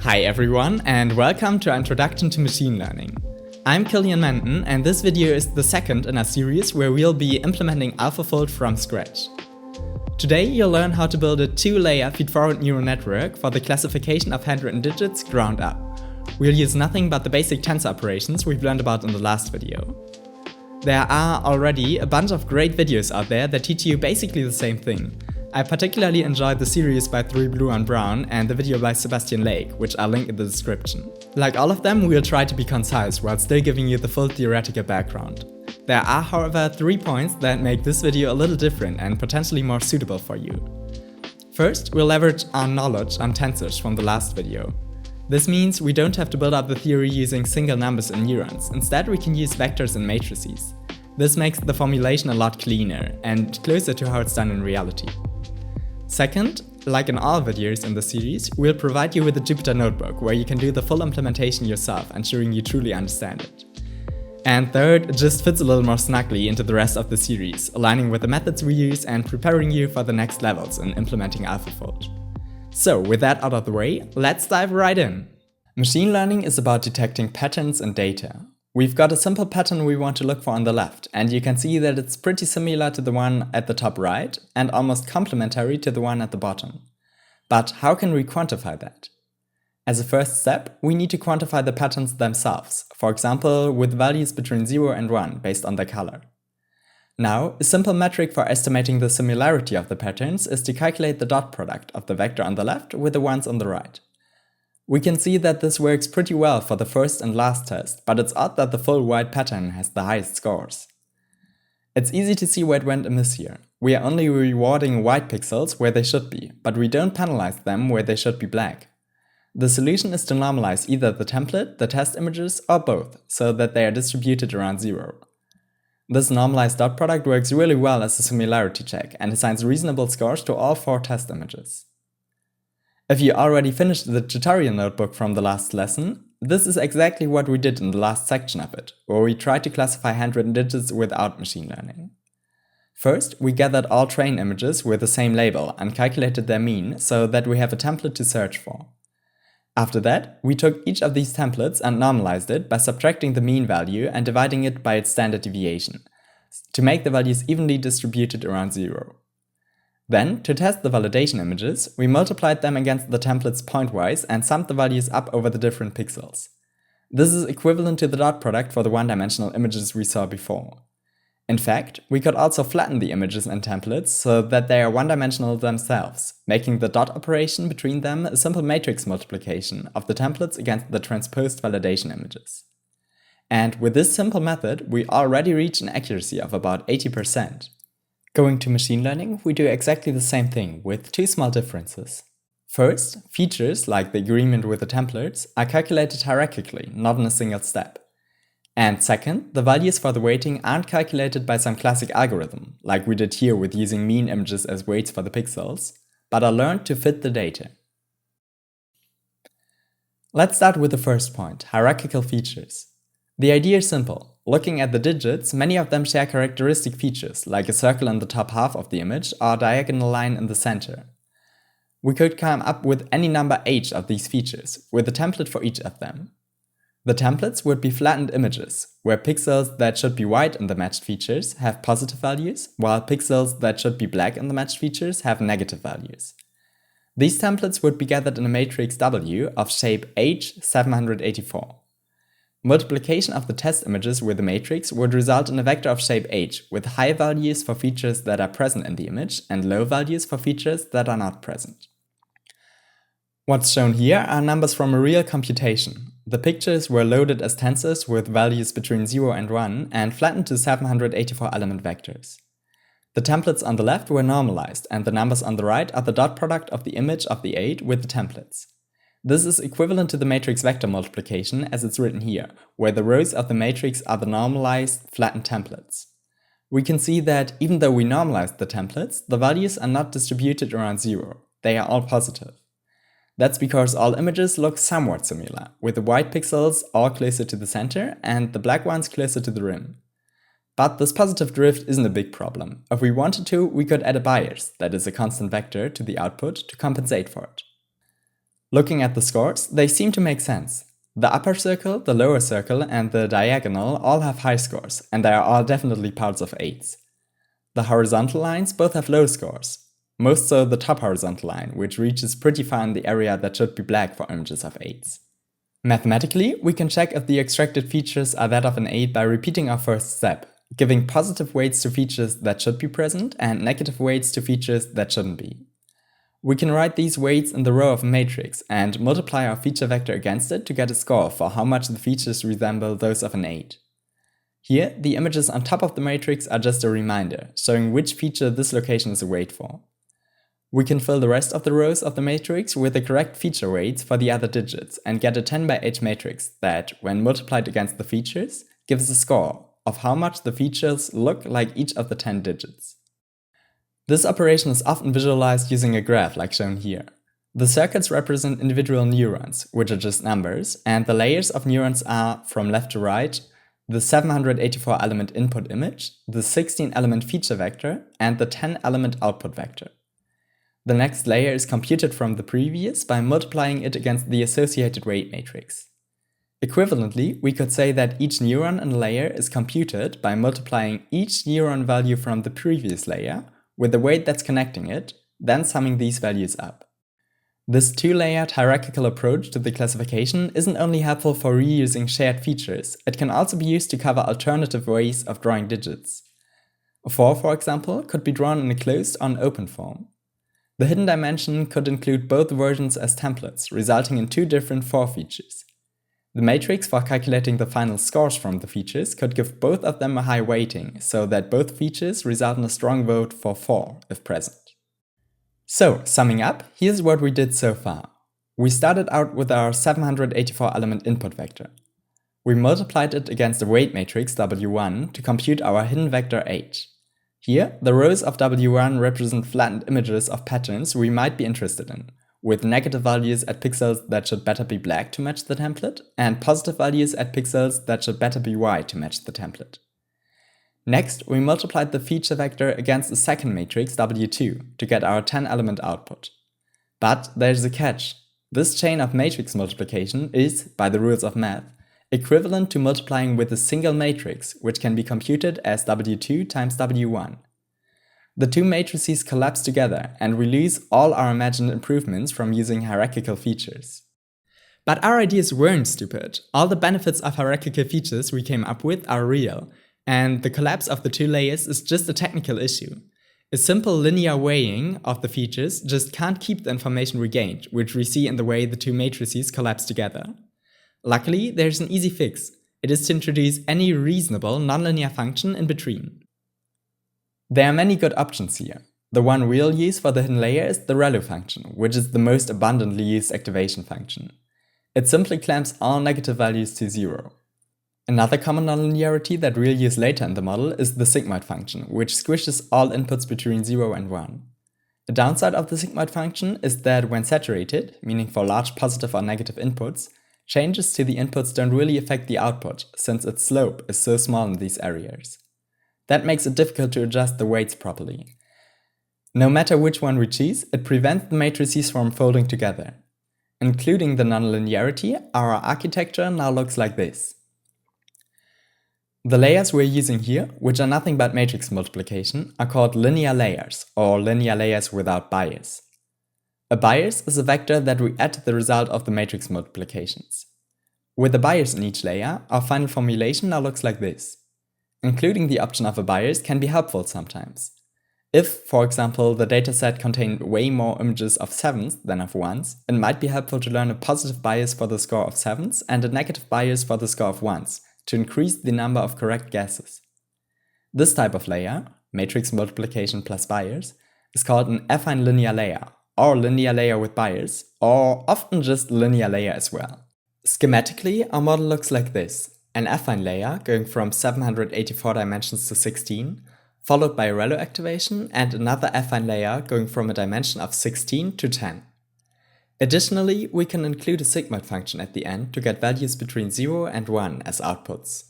Hi everyone, and welcome to our Introduction to Machine Learning. I'm Killian Menton, and this video is the second in a series where we'll be implementing AlphaFold from scratch. Today you'll learn how to build a two-layer feed-forward neural network for the classification of handwritten digits ground up. We'll use nothing but the basic tensor operations we've learned about in the last video. There are already a bunch of great videos out there that teach you basically the same thing. I particularly enjoyed the series by 3Blue1Brown and the video by Sebastian Lake, which I'll link in the description. Like all of them, we'll try to be concise while still giving you the full theoretical background. There are, however, 3 points that make this video a little different and potentially more suitable for you. First, we'll leverage our knowledge on tensors from the last video. This means we don't have to build up the theory using single numbers and neurons. Instead, we can use vectors and matrices. This makes the formulation a lot cleaner and closer to how it's done in reality. Second, like in all videos in the series, we'll provide you with a Jupyter Notebook where you can do the full implementation yourself, ensuring you truly understand it. And third, it just fits a little more snugly into the rest of the series, aligning with the methods we use and preparing you for the next levels in implementing AlphaFold. So with that out of the way, let's dive right in. Machine learning is about detecting patterns in data. We've got a simple pattern we want to look for on the left, and you can see that it's pretty similar to the one at the top right and almost complementary to the one at the bottom. But how can we quantify that? As a first step, we need to quantify the patterns themselves, for example with values between 0 and 1 based on their color. Now, a simple metric for estimating the similarity of the patterns is to calculate the dot product of the vector on the left with the ones on the right. We can see that this works pretty well for the first and last test, but it's odd that the full white pattern has the highest scores. It's easy to see where it went amiss here. We are only rewarding white pixels where they should be, but we don't penalize them where they should be black. The solution is to normalize either the template, the test images, or both, so that they are distributed around 0. This normalized dot product works really well as a similarity check and assigns reasonable scores to all 4 test images. If you already finished the tutorial notebook from the last lesson, this is exactly what we did in the last section of it, where we tried to classify handwritten digits without machine learning. First, we gathered all train images with the same label and calculated their mean so that we have a template to search for. After that, we took each of these templates and normalized it by subtracting the mean value and dividing it by its standard deviation, to make the values evenly distributed around 0. Then, to test the validation images, we multiplied them against the templates pointwise and summed the values up over the different pixels. This is equivalent to the dot product for the one-dimensional images we saw before. In fact, we could also flatten the images and templates so that they are one-dimensional themselves, making the dot operation between them a simple matrix multiplication of the templates against the transposed validation images. And with this simple method, we already reach an accuracy of about 80%. Going to machine learning, we do exactly the same thing with 2 small differences. First, features like the agreement with the templates are calculated hierarchically, not in a single step. And second, the values for the weighting aren't calculated by some classic algorithm, like we did here with using mean images as weights for the pixels, but are learned to fit the data. Let's start with the first point, hierarchical features. The idea is simple. Looking at the digits, many of them share characteristic features, like a circle in the top half of the image or a diagonal line in the center. We could come up with any number h of these features, with a template for each of them. The templates would be flattened images, where pixels that should be white in the matched features have positive values, while pixels that should be black in the matched features have negative values. These templates would be gathered in a matrix W of shape H784. Multiplication of the test images with the matrix would result in a vector of shape H with high values for features that are present in the image and low values for features that are not present. What's shown here are numbers from a real computation. The pictures were loaded as tensors with values between 0 and 1 and flattened to 784 element vectors. The templates on the left were normalized and the numbers on the right are the dot product of the image of the 8 with the templates. This is equivalent to the matrix vector multiplication as it's written here, where the rows of the matrix are the normalized, flattened templates. We can see that even though we normalized the templates, the values are not distributed around 0, they are all positive. That's because all images look somewhat similar, with the white pixels all closer to the center and the black ones closer to the rim. But this positive drift isn't a big problem. If we wanted to, we could add a bias, that is a constant vector, to the output to compensate for it. Looking at the scores, they seem to make sense. The upper circle, the lower circle, and the diagonal all have high scores, and they are all definitely parts of 8s. The horizontal lines both have low scores. Most so the top horizontal line, which reaches pretty far in the area that should be black for images of 8s. Mathematically, we can check if the extracted features are that of an 8 by repeating our first step, giving positive weights to features that should be present and negative weights to features that shouldn't be. We can write these weights in the row of a matrix and multiply our feature vector against it to get a score for how much the features resemble those of an 8. Here, the images on top of the matrix are just a reminder, showing which feature this location is a weight for. We can fill the rest of the rows of the matrix with the correct feature weights for the other digits and get a 10 by 8 matrix that, when multiplied against the features, gives a score of how much the features look like each of the 10 digits. This operation is often visualized using a graph like shown here. The circuits represent individual neurons, which are just numbers, and the layers of neurons are, from left to right, the 784 element input image, the 16 element feature vector, and the 10 element output vector. The next layer is computed from the previous by multiplying it against the associated weight matrix. Equivalently, we could say that each neuron in a layer is computed by multiplying each neuron value from the previous layer with the weight that's connecting it, then summing these values up. This two-layered hierarchical approach to the classification isn't only helpful for reusing shared features, it can also be used to cover alternative ways of drawing digits. A 4, for example, could be drawn in a closed or an open form. The hidden dimension could include both versions as templates, resulting in 2 different 4 features. The matrix for calculating the final scores from the features could give both of them a high weighting, so that both features result in a strong vote for 4 if present. So, summing up, here's what we did so far. We started out with our 784 element input vector. We multiplied it against a weight matrix W1 to compute our hidden vector H. Here, the rows of W1 represent flattened images of patterns we might be interested in, with negative values at pixels that should better be black to match the template, and positive values at pixels that should better be white to match the template. Next, we multiplied the feature vector against a second matrix W2 to get our 10 element output. But there's a catch. This chain of matrix multiplication is, by the rules of math, equivalent to multiplying with a single matrix, which can be computed as W2 times W1. The 2 matrices collapse together, and we lose all our imagined improvements from using hierarchical features. But our ideas weren't stupid. All the benefits of hierarchical features we came up with are real, and the collapse of the 2 layers is just a technical issue. A simple linear weighing of the features just can't keep the information we gained, which we see in the way the 2 matrices collapse together. Luckily, there's an easy fix. It is to introduce any reasonable nonlinear function in between. There are many good options here. The one we'll use for the hidden layer is the relu function, which is the most abundantly used activation function. It simply clamps all negative values to 0. Another common nonlinearity that we'll use later in the model is the sigmoid function, which squishes all inputs between 0 and 1. A downside of the sigmoid function is that when saturated, meaning for large positive or negative inputs, changes to the inputs don't really affect the output, since its slope is so small in these areas. That makes it difficult to adjust the weights properly. No matter which one we choose, it prevents the matrices from folding together. Including the nonlinearity, our architecture now looks like this. The layers we're using here, which are nothing but matrix multiplication, are called linear layers, or linear layers without bias. A bias is a vector that we add to the result of the matrix multiplications. With a bias in each layer, our final formulation now looks like this. Including the option of a bias can be helpful sometimes. If, for example, the dataset contained way more images of 7s than of 1s, it might be helpful to learn a positive bias for the score of 7s and a negative bias for the score of 1s to increase the number of correct guesses. This type of layer, matrix multiplication plus bias, is called an affine linear layer, or linear layer with bias, or often just linear layer as well. Schematically, our model looks like this. An affine layer going from 784 dimensions to 16, followed by a relu activation, and another affine layer going from a dimension of 16 to 10. Additionally, we can include a sigmoid function at the end to get values between 0 and 1 as outputs.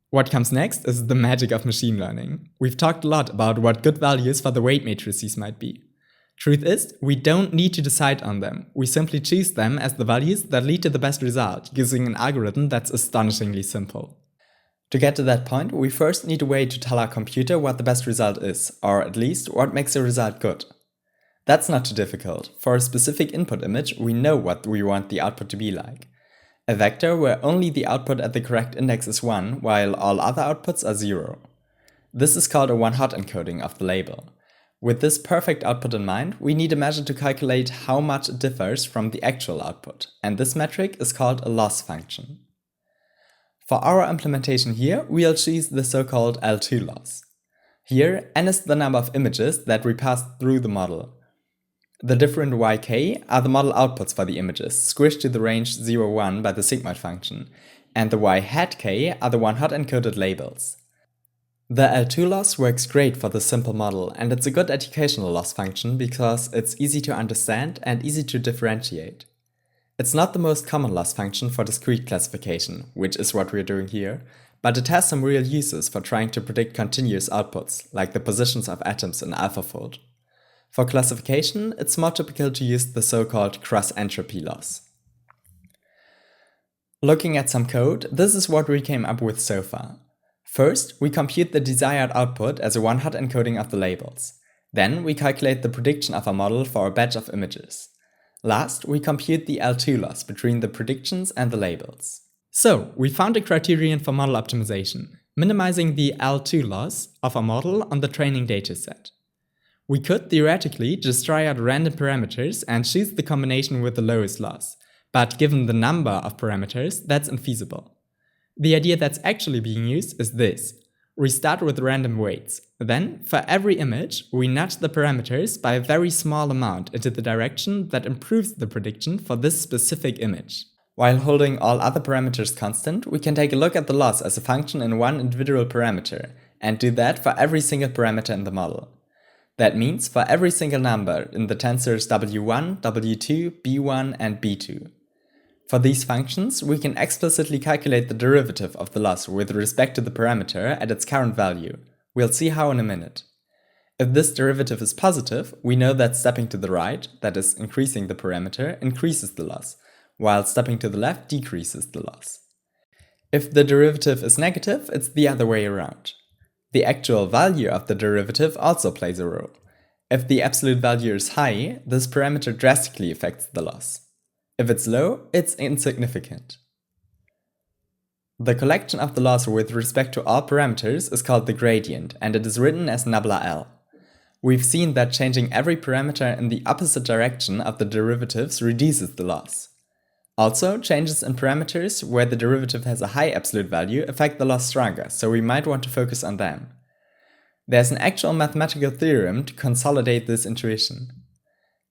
What comes next is the magic of machine learning. We've talked a lot about what good values for the weight matrices might be. Truth is, we don't need to decide on them. We simply choose them as the values that lead to the best result, using an algorithm that's astonishingly simple. To get to that point, we first need a way to tell our computer what the best result is, or at least what makes a result good. That's not too difficult. For a specific input image, we know what we want the output to be like. A vector where only the output at the correct index is 1, while all other outputs are 0. This is called a one-hot encoding of the label. With this perfect output in mind, we need a measure to calculate how much it differs from the actual output, and this metric is called a loss function. For our implementation here, we'll choose the so-called L2 loss. Here, n is the number of images that we passed through the model. The different yk are the model outputs for the images, squished to the range 0, 1 by the sigmoid function, and the y hat k are the one-hot encoded labels. The L2 loss works great for this simple model, and it's a good educational loss function because it's easy to understand and easy to differentiate. It's not the most common loss function for discrete classification, which is what we're doing here, but it has some real uses for trying to predict continuous outputs, like the positions of atoms in AlphaFold. For classification, it's more typical to use the so-called cross-entropy loss. Looking at some code, this is what we came up with so far. First, we compute the desired output as a one-hot encoding of the labels. Then, we calculate the prediction of a model for a batch of images. Last, we compute the L2 loss between the predictions and the labels. So, we found a criterion for model optimization, minimizing the L2 loss of a model on the training dataset. We could theoretically just try out random parameters and choose the combination with the lowest loss, but given the number of parameters, that's infeasible. The idea that's actually being used is this. We start with random weights. Then, for every image, we nudge the parameters by a very small amount into the direction that improves the prediction for this specific image. While holding all other parameters constant, we can take a look at the loss as a function in one individual parameter, and do that for every single parameter in the model. That means for every single number in the tensors w1, w2, b1, and b2. For these functions, we can explicitly calculate the derivative of the loss with respect to the parameter at its current value. We'll see how in a minute. If this derivative is positive, we know that stepping to the right, that is, increasing the parameter, increases the loss, while stepping to the left decreases the loss. If the derivative is negative, it's the other way around. The actual value of the derivative also plays a role. If the absolute value is high, this parameter drastically affects the loss. If it's low, it's insignificant. The collection of the loss with respect to all parameters is called the gradient, and it is written as nabla L. We've seen that changing every parameter in the opposite direction of the derivatives reduces the loss. Also, changes in parameters where the derivative has a high absolute value affect the loss stronger, so we might want to focus on them. There's an actual mathematical theorem to consolidate this intuition.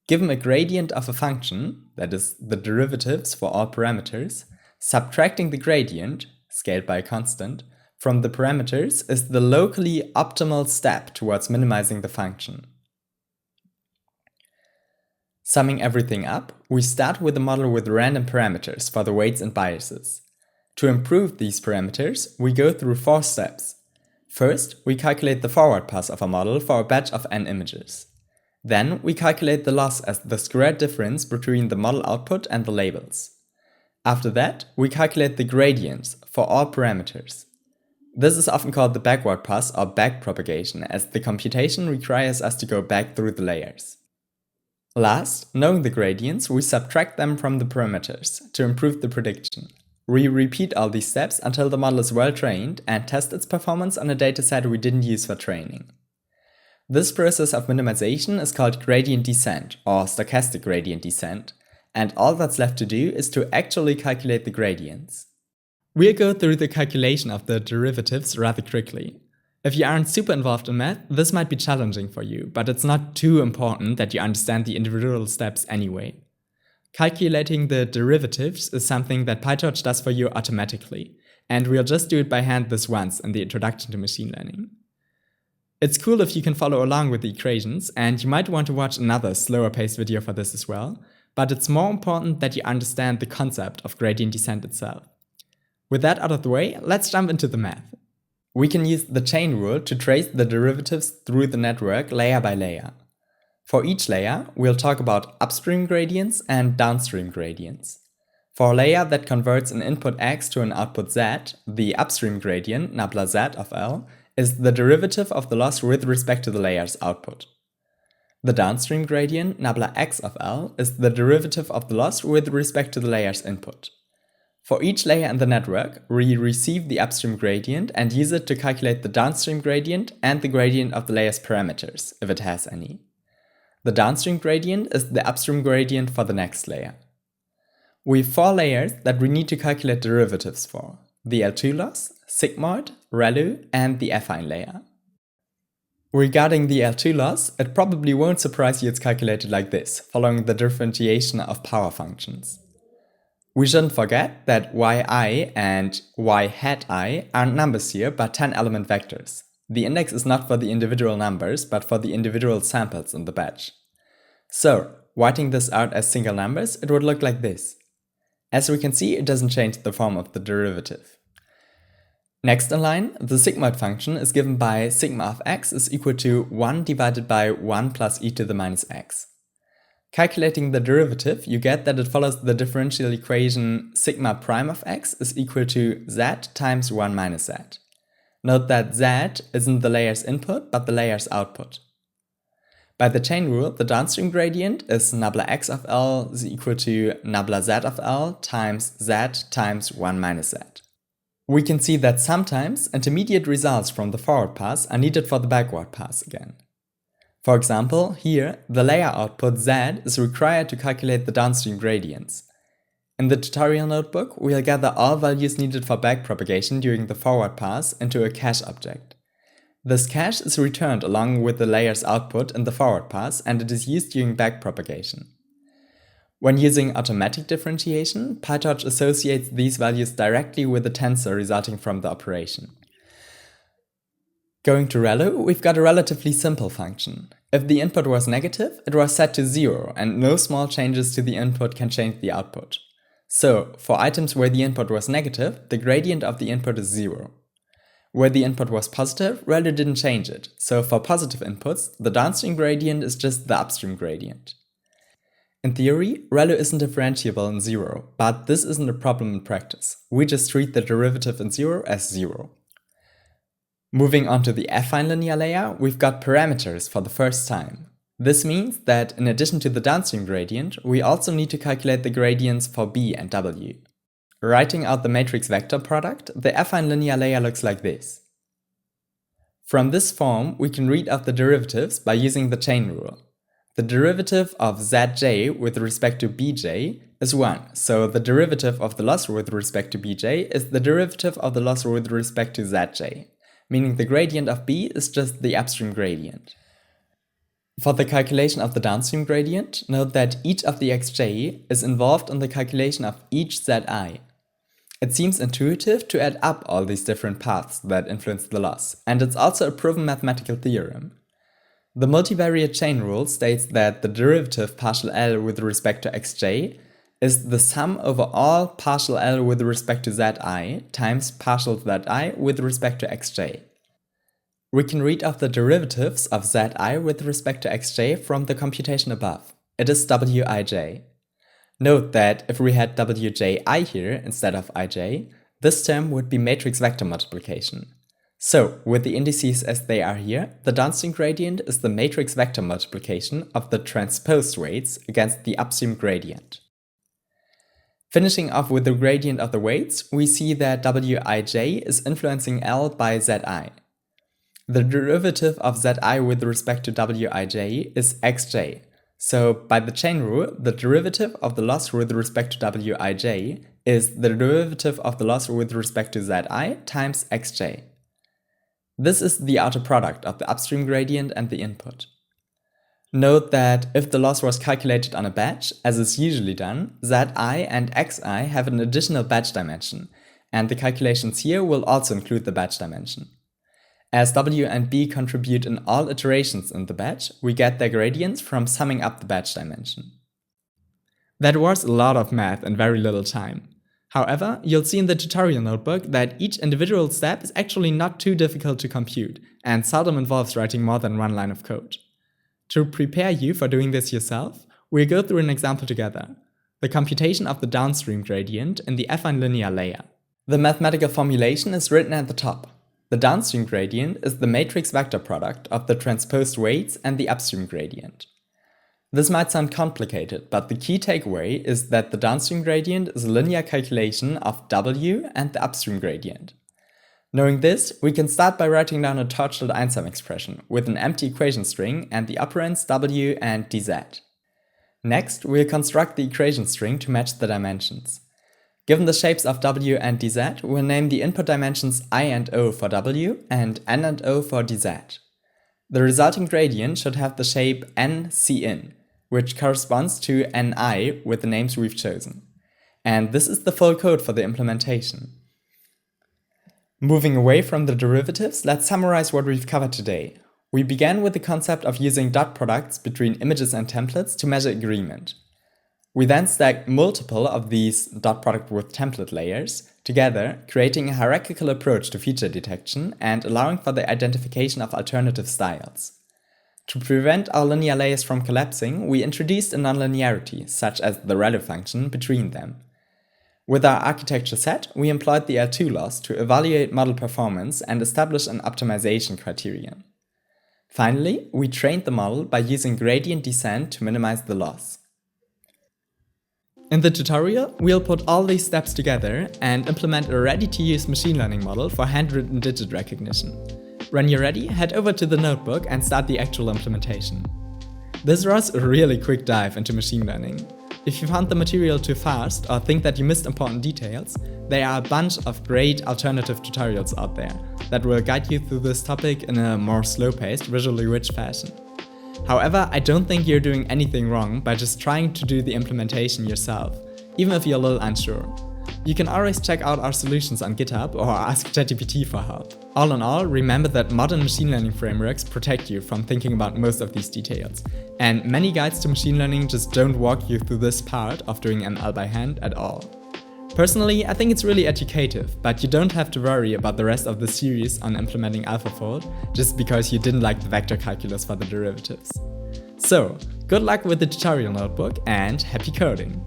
Given a gradient of a function, that is, the derivatives for all parameters, subtracting the gradient, scaled by a constant, from the parameters is the locally optimal step towards minimizing the function. Summing everything up, we start with a model with random parameters for the weights and biases. To improve these parameters, we go through 4 steps. First, we calculate the forward pass of a model for a batch of n images. Then, we calculate the loss as the squared difference between the model output and the labels. After that, we calculate the gradients for all parameters. This is often called the backward pass or backpropagation, as the computation requires us to go back through the layers. Last, knowing the gradients, we subtract them from the parameters to improve the prediction. We repeat all these steps until the model is well trained and test its performance on a dataset we didn't use for training. This process of minimization is called gradient descent or stochastic gradient descent, and all that's left to do is to actually calculate the gradients. We'll go through the calculation of the derivatives rather quickly. If you aren't super involved in math, this might be challenging for you, but it's not too important that you understand the individual steps anyway. Calculating the derivatives is something that PyTorch does for you automatically, and we'll just do it by hand this once in the Introduction to Machine Learning. It's cool if you can follow along with the equations, and you might want to watch another slower paced video for this as well, but it's more important that you understand the concept of gradient descent itself. With that out of the way, let's jump into the math. We can use the chain rule to trace the derivatives through the network layer by layer. For each layer, we'll talk about upstream gradients and downstream gradients. For a layer that converts an input x to an output z, the upstream gradient, nabla z of L, is the derivative of the loss with respect to the layer's output. The downstream gradient, nabla x of L, is the derivative of the loss with respect to the layer's input. For each layer in the network, we receive the upstream gradient and use it to calculate the downstream gradient and the gradient of the layer's parameters, if it has any. The downstream gradient is the upstream gradient for the next layer. We have 4 layers that we need to calculate derivatives for: the L2 loss, sigmoid, ReLU, and the affine layer. Regarding the L2 loss, it probably won't surprise you it's calculated like this, following the differentiation of power functions. We shouldn't forget that yi and y hat I aren't numbers here, but 10-element vectors. The index is not for the individual numbers, but for the individual samples in the batch. So, writing this out as single numbers, it would look like this. As we can see, it doesn't change the form of the derivative. Next in line, the sigmoid function is given by sigma of x is equal to 1 divided by 1 plus e to the minus x. Calculating the derivative, you get that it follows the differential equation sigma prime of x is equal to z times 1 minus z. Note that z isn't the layer's input, but the layer's output. By the chain rule, the downstream gradient is nabla x of L is equal to nabla z of L times z times 1 minus z. We can see that sometimes intermediate results from the forward pass are needed for the backward pass again. For example, here, the layer output z is required to calculate the downstream gradients. In the tutorial notebook, we'll gather all values needed for backpropagation during the forward pass into a cache object. This cache is returned along with the layer's output in the forward pass, and it is used during backpropagation. When using automatic differentiation, PyTorch associates these values directly with the tensor resulting from the operation. Going to ReLU, we've got a relatively simple function. If the input was negative, it was set to 0, and no small changes to the input can change the output. So, for items where the input was negative, the gradient of the input is 0. Where the input was positive, ReLU didn't change it, so for positive inputs, the downstream gradient is just the upstream gradient. In theory, ReLU isn't differentiable in 0, but this isn't a problem in practice. We just treat the derivative in 0 as 0. Moving on to the affine linear layer, we've got parameters for the first time. This means that in addition to the downstream gradient, we also need to calculate the gradients for b and w. Writing out the matrix vector product, the affine linear layer looks like this. From this form, we can read out the derivatives by using the chain rule. The derivative of zj with respect to bj is 1, so the derivative of the loss with respect to bj is the derivative of the loss with respect to zj, meaning the gradient of b is just the upstream gradient. For the calculation of the downstream gradient, note that each of the xj is involved in the calculation of each zi. It seems intuitive to add up all these different paths that influence the loss, and it's also a proven mathematical theorem. The multivariate chain rule states that the derivative partial L with respect to xj is the sum over all partial L with respect to zi times partial zi with respect to xj. We can read off the derivatives of zi with respect to xj from the computation above. It is wij. Note that if we had wji here instead of ij, this term would be matrix vector multiplication. So, with the indices as they are here, the downstream gradient is the matrix vector multiplication of the transposed weights against the upstream gradient. Finishing off with the gradient of the weights, we see that wij is influencing L by zi. The derivative of zi with respect to wij is xj. So, by the chain rule, the derivative of the loss with respect to wij is the derivative of the loss with respect to zi times xj. This is the outer product of the upstream gradient and the input. Note that if the loss was calculated on a batch, as is usually done, zi and xi have an additional batch dimension, and the calculations here will also include the batch dimension. As w and b contribute in all iterations in the batch, we get their gradients from summing up the batch dimension. That was a lot of math in very little time. However, you'll see in the tutorial notebook that each individual step is actually not too difficult to compute and seldom involves writing more than one line of code. To prepare you for doing this yourself, we'll go through an example together: the computation of the downstream gradient in the affine linear layer. The mathematical formulation is written at the top. The downstream gradient is the matrix vector product of the transposed weights and the upstream gradient. This might sound complicated, but the key takeaway is that the downstream gradient is a linear calculation of W and the upstream gradient. Knowing this, we can start by writing down a Torch.Einsam expression with an empty equation string and the operands W and dz. Next, we'll construct the equation string to match the dimensions. Given the shapes of W and dz, we'll name the input dimensions I and O for W and N and O for dz. The resulting gradient should have the shape NCin, which corresponds to Ni with the names we've chosen. And this is the full code for the implementation. Moving away from the derivatives, let's summarize what we've covered today. We began with the concept of using dot products between images and templates to measure agreement. We then stacked multiple of these dot product with template layers together, creating a hierarchical approach to feature detection and allowing for the identification of alternative styles. To prevent our linear layers from collapsing, we introduced a non-linearity, such as the relu function, between them. With our architecture set, we employed the L2 loss to evaluate model performance and establish an optimization criterion. Finally, we trained the model by using gradient descent to minimize the loss. In the tutorial, we'll put all these steps together and implement a ready-to-use machine learning model for handwritten digit recognition. When you're ready, head over to the notebook and start the actual implementation. This was a really quick dive into machine learning. If you found the material too fast or think that you missed important details, there are a bunch of great alternative tutorials out there that will guide you through this topic in a more slow-paced, visually rich fashion. However, I don't think you're doing anything wrong by just trying to do the implementation yourself, even if you're a little unsure. You can always check out our solutions on GitHub or ask ChatGPT for help. All in all, remember that modern machine learning frameworks protect you from thinking about most of these details, and many guides to machine learning just don't walk you through this part of doing ML by hand at all. Personally, I think it's really educative, but you don't have to worry about the rest of the series on implementing AlphaFold just because you didn't like the vector calculus for the derivatives. So, good luck with the tutorial notebook and happy coding!